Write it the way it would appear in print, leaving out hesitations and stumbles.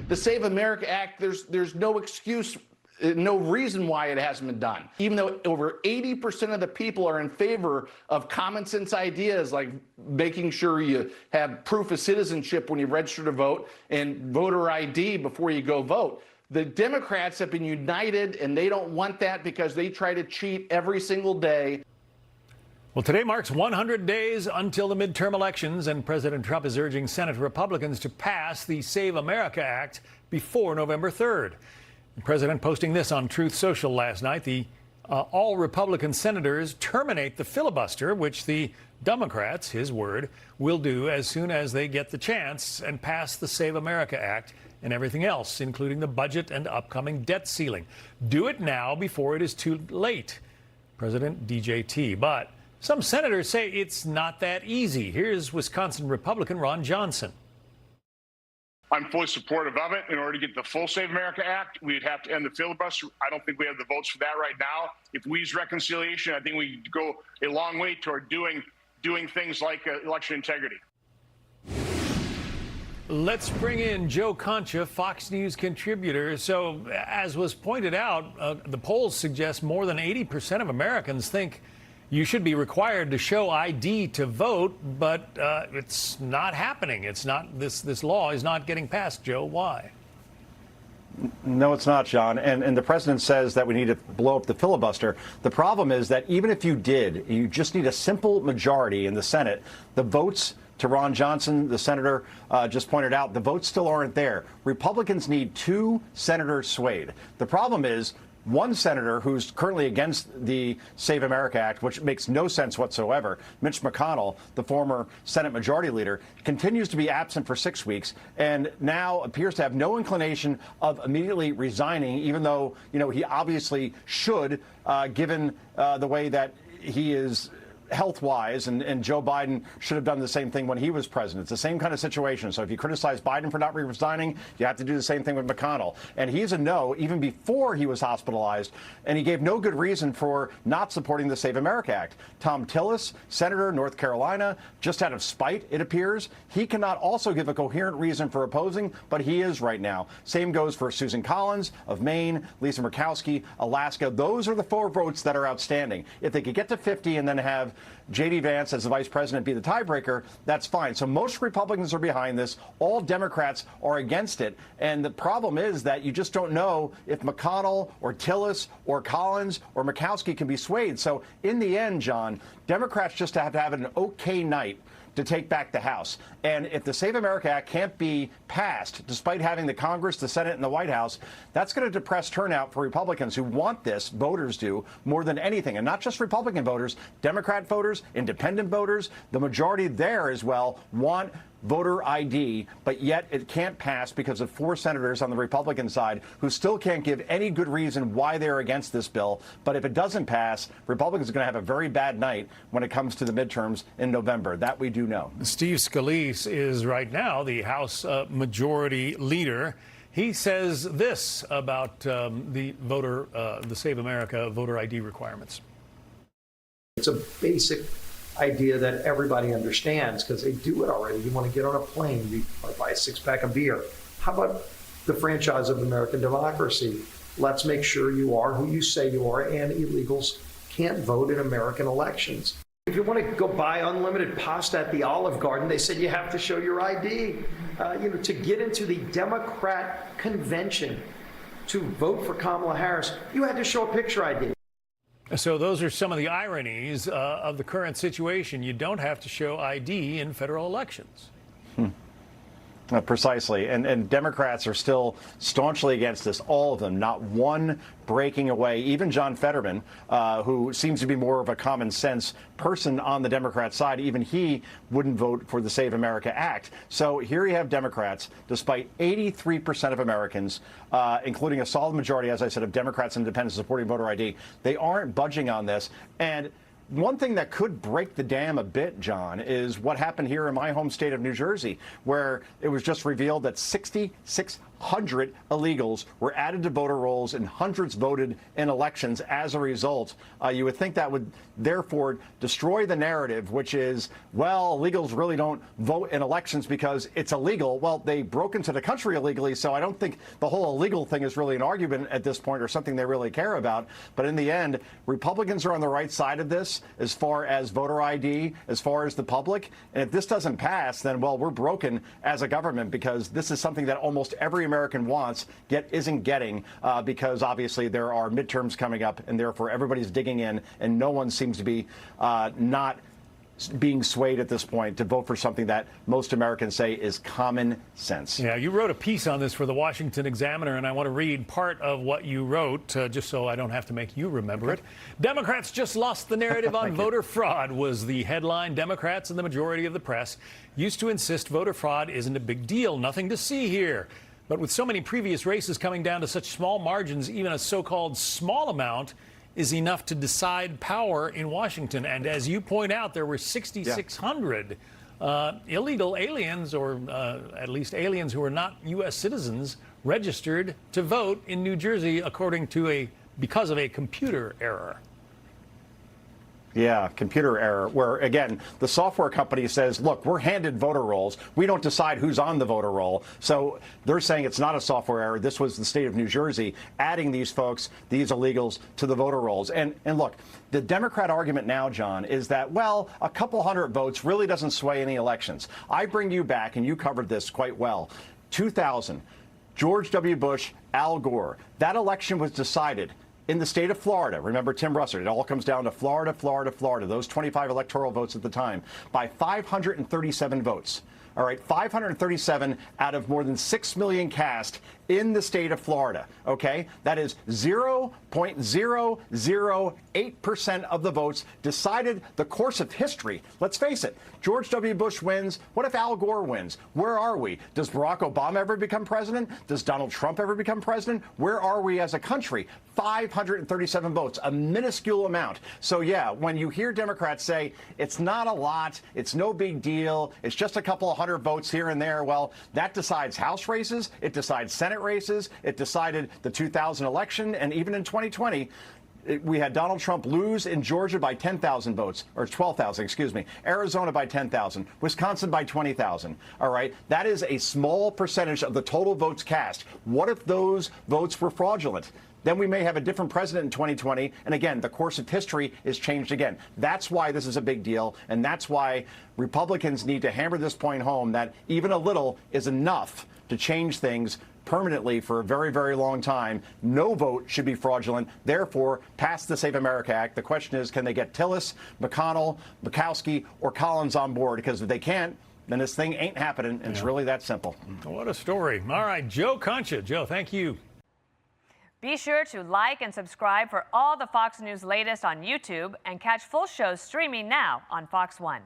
The Save America Act, there's no excuse, no reason why it hasn't been done. Even though over 80% of the people are in favor of common sense ideas like making sure you have proof of citizenship when you register to vote and voter ID before you go vote. The Democrats have been united, and they don't want that because they try to cheat every single day. Well, today marks 100 days until the midterm elections, and President Trump is urging Senate Republicans to pass the Save America Act before November 3rd. The president posting this on Truth Social last night. The all Republican senators terminate the filibuster, which the Democrats, his word, will do as soon as they get the chance and pass the Save America Act and everything else, including the budget and upcoming debt ceiling. Do it now before it is too late, President DJT. But some senators say it's not that easy. Here's Wisconsin Republican Ron Johnson. I'm fully supportive of it. In order to get the full Save America Act, we'd have to end the filibuster. I don't think we have the votes for that right now. If we use reconciliation, I think we go a long way toward doing things like election integrity. Let's bring in Joe Concha, Fox News contributor. So, as was pointed out, the polls suggest more than 80% of Americans think you should be required to show ID to vote, but it's not happening. It's not, this law is not getting passed. Joe, why? No, it's not, John. And the president says that we need to blow up the filibuster. The problem is that even if you did, you just need a simple majority in the Senate. The votes, to Ron Johnson, the senator just pointed out, the votes still aren't there. Republicans need 2 senators swayed. The problem is, one senator who's currently against the Save America Act, which makes no sense whatsoever, Mitch McConnell, the former Senate Majority Leader, continues to be absent for 6 weeks and now appears to have no inclination of immediately resigning, even though, you know, he obviously should, given the way that he is health-wise, and Joe Biden should have done the same thing when he was president. It's the same kind of situation. So if you criticize Biden for not resigning, you have to do the same thing with McConnell. And he's a no even before he was hospitalized, and he gave no good reason for not supporting the Save America Act. Tom Tillis, Senator, North Carolina, just out of spite, it appears, he cannot also give a coherent reason for opposing, but he is right now. Same goes for Susan Collins of Maine, Lisa Murkowski, Alaska. Those are the 4 votes that are outstanding. If they could get to 50 and then have J.D. Vance as the vice president be the tiebreaker, that's fine. So most Republicans are behind this. All Democrats are against it. And the problem is that you just don't know if McConnell or Tillis or Collins or Murkowski can be swayed. So in the end, John, Democrats just have to have an okay night to take back the House. And if the Save America Act can't be passed, despite having the Congress, the Senate, and the White House, that's going to depress turnout for Republicans who want this, voters do, more than anything. And not just Republican voters, Democrat voters, independent voters, the majority there as well want voter ID, but yet it can't pass because of 4 senators on the Republican side who still can't give any good reason why they're against this bill. But if it doesn't pass, Republicans are going to have a very bad night when it comes to the midterms in November. That we do know. Steve Scalise is right now the House Majority Leader. He says this about the Save America voter ID requirements. It's a basic idea that everybody understands because they do it already. You want to get on a plane, you buy a 6-pack of beer. How about the franchise of American democracy? Let's make sure you are who you say you are, and illegals can't vote in American elections. If you want to go buy unlimited pasta at the Olive Garden, they said you have to show your ID. To get into the Democrat convention to vote for Kamala Harris, you had to show a picture ID. So those are some of the ironies of the current situation. You don't have to show ID in federal elections. Precisely. And Democrats are still staunchly against this, all of them, not one breaking away. Even John Fetterman, who seems to be more of a common sense person on the Democrat side, even he wouldn't vote for the Save America Act. So here you have Democrats, despite 83% of Americans, including a solid majority, as I said, of Democrats and independents supporting voter ID, they aren't budging on this. And one thing that could break the dam a bit, John, is what happened here in my home state of New Jersey, where it was just revealed that 1,200 illegals were added to voter rolls and hundreds voted in elections as a result. You would think that would therefore destroy the narrative, which is, well, illegals really don't vote in elections because it's illegal. Well, they broke into the country illegally, so I don't think the whole illegal thing is really an argument at this point or something they really care about. But in the end, Republicans are on the right side of this as far as voter ID, as far as the public. And if this doesn't pass, then, well, we're broken as a government, because this is something that almost every American wants, yet isn't getting, because obviously there are midterms coming up, and therefore everybody's digging in, and no one seems to be not being swayed at this point to vote for something that most Americans say is common sense. Yeah, you wrote a piece on this for the Washington Examiner, and I want to read part of what you wrote, just so I don't have to make you remember it. Democrats just lost the narrative on voter fraud was the headline. Democrats and the majority of the press used to insist voter fraud isn't a big deal, nothing to see here. But with so many previous races coming down to such small margins, even a so-called small amount is enough to decide power in Washington. And as you point out, there were 6,600 illegal aliens, or at least aliens who are not U.S. citizens, registered to vote in New Jersey, because of a computer error. Yeah, computer error, where, again, the software company says, look, we're handed voter rolls. We don't decide who's on the voter roll. So they're saying it's not a software error. This was the state of New Jersey adding these folks, these illegals, to the voter rolls. And look, the Democrat argument now, John, is that, well, a couple hundred votes really doesn't sway any elections. I bring you back, and you covered this quite well, 2000, George W. Bush, Al Gore. That election was decided in the state of Florida. Remember Tim Russert. It all comes down to Florida, Florida, Florida. Those 25 electoral votes at the time by 537 votes. All right, 537 out of more than 6 million cast in the state of Florida. Okay, that is 0.008% of the votes decided the course of history. Let's face it, George W. Bush wins. What if Al Gore wins? Where are we? Does Barack Obama ever become president? Does Donald Trump ever become president? Where are we as a country? 537 votes, a minuscule amount. So yeah, when you hear Democrats say it's not a lot, it's no big deal, it's just a couple of hundred votes here and there, well, that decides House races, it decides Senate races, it decided the 2000 election, and even in 2020, we had Donald Trump lose in Georgia by 10,000 votes, or 12,000, excuse me, Arizona by 10,000, Wisconsin by 20,000. All right, that is a small percentage of the total votes cast. What if those votes were fraudulent? Then we may have a different president in 2020. And again, the course of history is changed again. That's why this is a big deal. And that's why Republicans need to hammer this point home, that even a little is enough to change things permanently for a very, very long time. No vote should be fraudulent. Therefore, pass the Save America Act. The question is, can they get Tillis, McConnell, Murkowski, or Collins on board? Because if they can't, then this thing ain't happening. And it's really that simple. What a story. All right, Joe Concha. Joe, thank you. Be sure to like and subscribe for all the Fox News latest on YouTube, and catch full shows streaming now on Fox One.